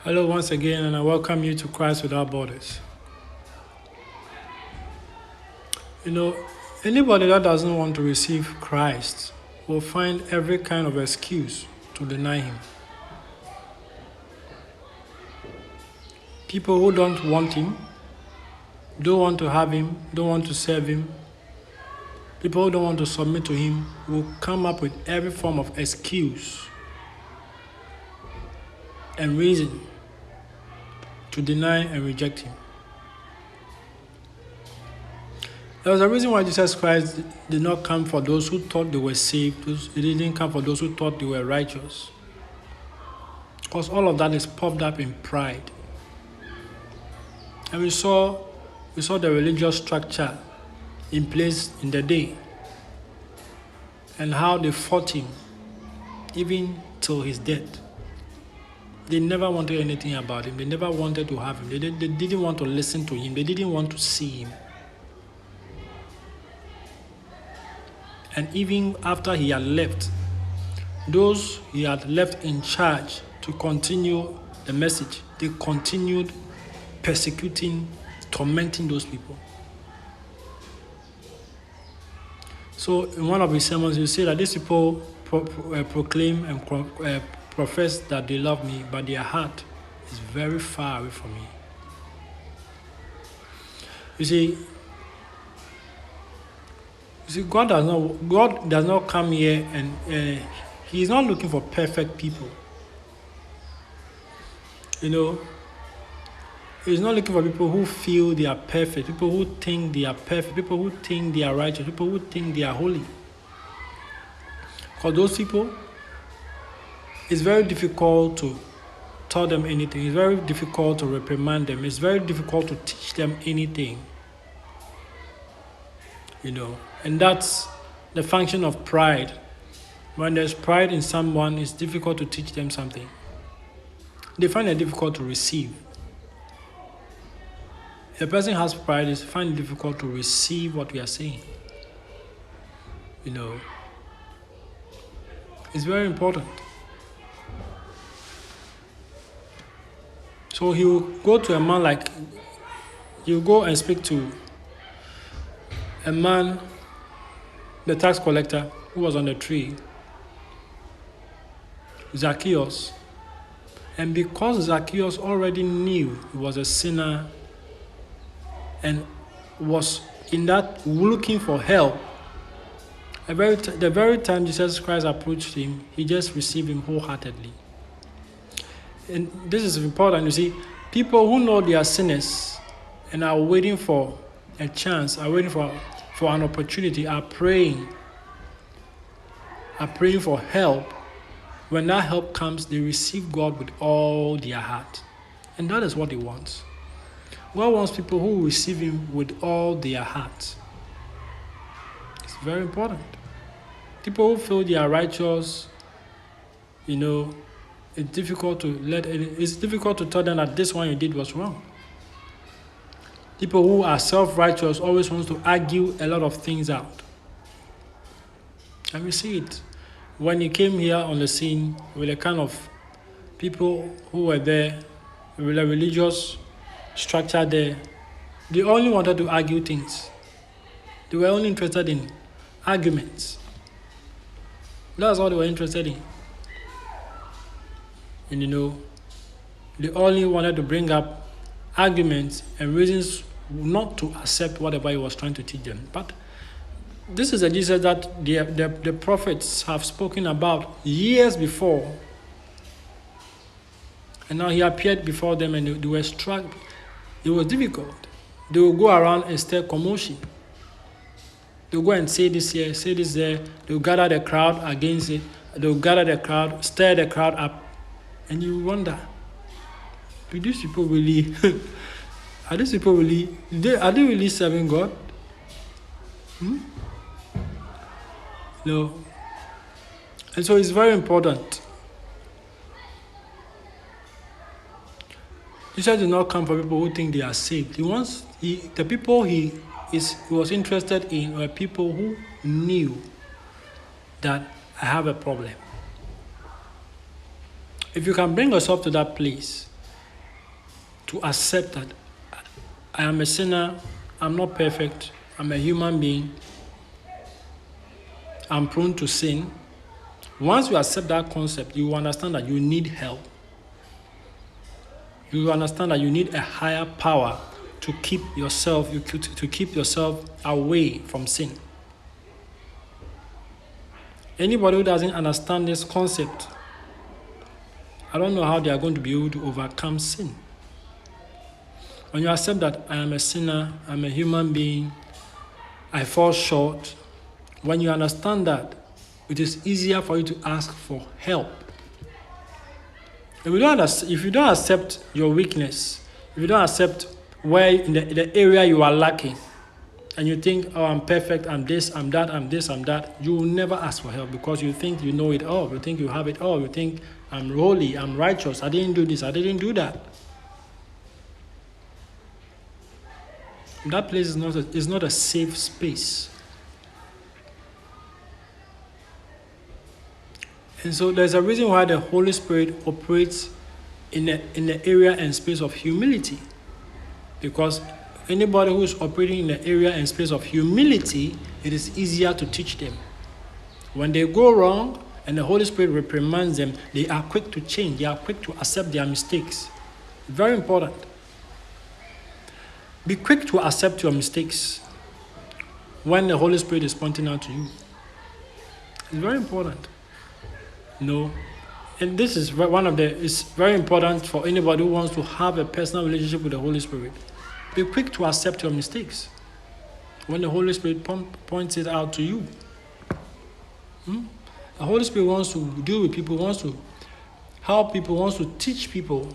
Hello once again, and I welcome you to Christ Without Borders. You know, anybody that doesn't want to receive Christ will find every kind of excuse to deny Him. People who don't want Him, don't want to have Him, don't want to serve Him, people who don't want to submit to Him will come up with every form of excuse and reason to deny and reject Him. There was a reason why Jesus Christ did not come for those who thought they were saved. He didn't come for those who thought they were righteous. Because all of that is puffed up in pride. And we saw the religious structure in place in the day and how they fought Him even till His death. They never wanted anything about Him. They never wanted to have Him. They didn't want to listen to Him. They didn't want to see Him. And even after He had left, those He had left in charge to continue the message, they continued persecuting, tormenting those people. So in one of His sermons, you see that these people proclaim and profess that they love Me, but their heart is very far away from Me. You see, God does not come here and He is not looking for perfect people. He's not looking for people who feel they are perfect, people who think they are perfect, people who think they are righteous, people who think they are holy. Because those people, it's very difficult to tell them anything. It's very difficult to reprimand them. It's very difficult to teach them anything. And that's the function of pride. When there's pride in someone, it's difficult to teach them something. They find it difficult to receive. If a person has pride, they find it difficult to receive what we are saying. It's very important. So he will go to a man you go and speak to a man, the tax collector who was on the tree, Zacchaeus. And because Zacchaeus already knew he was a sinner and was in that looking for help, the very time Jesus Christ approached him, he just received him wholeheartedly. And this is important. You see, people who know they are sinners and are waiting for a chance, are waiting for an opportunity, are praying for help. When that help comes, they receive God with all their heart. And that is what He wants. God wants people who receive Him with all their heart. It's very important. People who feel they are righteous, it's difficult to tell them that this one you did was wrong. People who are self-righteous always want to argue a lot of things out. And we see it. When He came here on the scene with a kind of people who were there, with a religious structure there, they only wanted to argue things. They were only interested in arguments. That's all they were interested in. And they only wanted to bring up arguments and reasons not to accept whatever He was trying to teach them. But this is a Jesus that the prophets have spoken about years before. And now He appeared before them and they were struck. It was difficult. They will go around and stir commotion. They will go and say this here, say this there. They will gather the crowd against it. They will gather the crowd, stir the crowd up. And you wonder, do these people really, are they really serving God? No. And so it's very important. Jesus did not come for people who think they are saved. The people he was interested in were people who knew that I have a problem. If you can bring yourself to that place to accept that I am a sinner, I'm not perfect, I'm a human being, I'm prone to sin. Once you accept that concept, you understand that you need help. You understand that you need a higher power to keep yourself away from sin. Anybody who doesn't understand this concept, I don't know how they are going to be able to overcome sin. When you accept that I am a sinner, I'm a human being, I fall short, when you understand that, it is easier for you to ask for help. If you don't accept your weakness, if you don't accept where in the area you are lacking, and you think, oh, I'm perfect, I'm this, I'm that, I'm this, I'm that, you will never ask for help because you think you know it all. You think you have it all. You think, I'm holy, I'm righteous, I didn't do this, I didn't do that. That place is not a safe space. And so there's a reason why the Holy Spirit operates in the area and space of humility. Because anybody who is operating in the area and space of humility, it is easier to teach them. When they go wrong and the Holy Spirit reprimands them, they are quick to change. They are quick to accept their mistakes. Very important. Be quick to accept your mistakes when the Holy Spirit is pointing out to you. It's very important. And this is it's very important for anybody who wants to have a personal relationship with the Holy Spirit. Be quick to accept your mistakes when the Holy Spirit points it out to you. The Holy Spirit wants to deal with people, wants to help people, wants to teach people,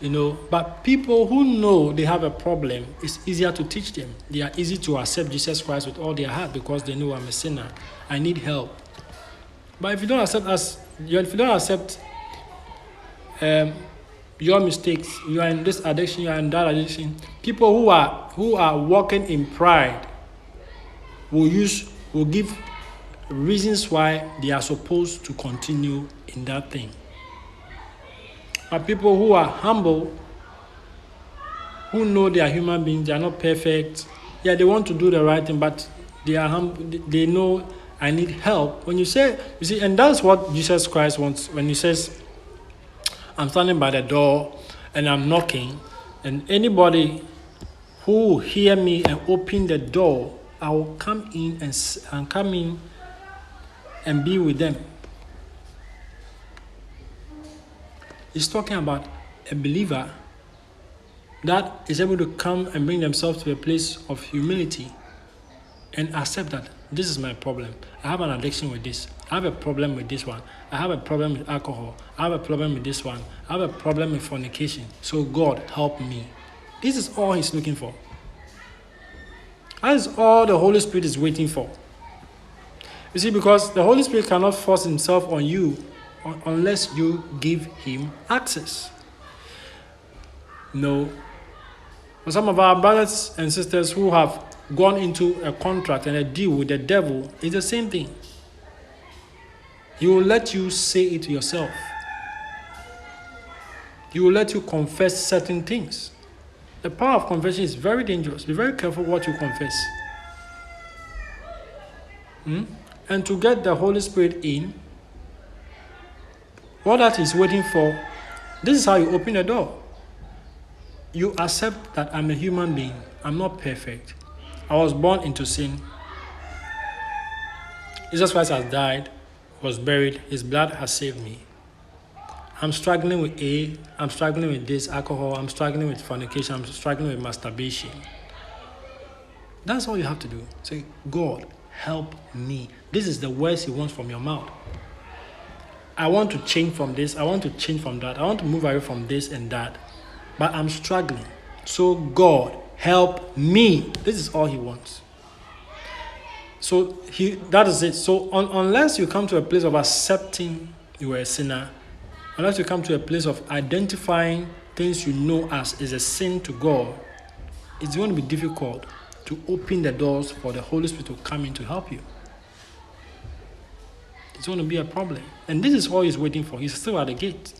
But people who know they have a problem, it's easier to teach them. They are easy to accept Jesus Christ with all their heart because they know I'm a sinner. I need help. But if you don't accept your mistakes, you are in this addiction, you are in that addiction. People who are walking in pride will give reasons why they are supposed to continue in that thing. But people who are humble, who know they are human beings, they are not perfect. Yeah, they want to do the right thing, but they are humble. They know I need help. When you see, and that's what Jesus Christ wants when he says, I'm standing by the door and I'm knocking, and anybody who will hear me and open the door, I will come in and be with them. He's talking about a believer that is able to come and bring themselves to a place of humility and accept that this is my problem. I have an addiction with this. I have a problem with this one. I have a problem with alcohol. I have a problem with this one. I have a problem with fornication. So God, help me. This is all he's looking for. That is all the Holy Spirit is waiting for. You see, because the Holy Spirit cannot force himself on you unless you give him access. No. For some of our brothers and sisters who have gone into a contract and a deal with the devil, it's the same thing. He will let you say it yourself. He will let you confess certain things. The power of confession is very dangerous. Be very careful what you confess. And to get the Holy Spirit in, what that is waiting for, this is how you open the door. You accept that I'm a human being. I'm not perfect. I was born into sin. Jesus Christ has died, was buried. His blood has saved me. I'm struggling with I'm struggling with this, alcohol. I'm struggling with fornication. I'm struggling with masturbation. That's all you have to do. Say, God, help me. This is the words he wants from your mouth. I want to change from this. I want to change from that. I want to move away from this and that. But I'm struggling. So God, help me. This is all he wants. So that is it. So unless you come to a place of accepting you are a sinner, unless you come to a place of identifying things you know as is a sin to God, it's going to be difficult to open the doors for the Holy Spirit to come in to help you. It's going to be a problem. And this is all he's waiting for. He's still at the gate.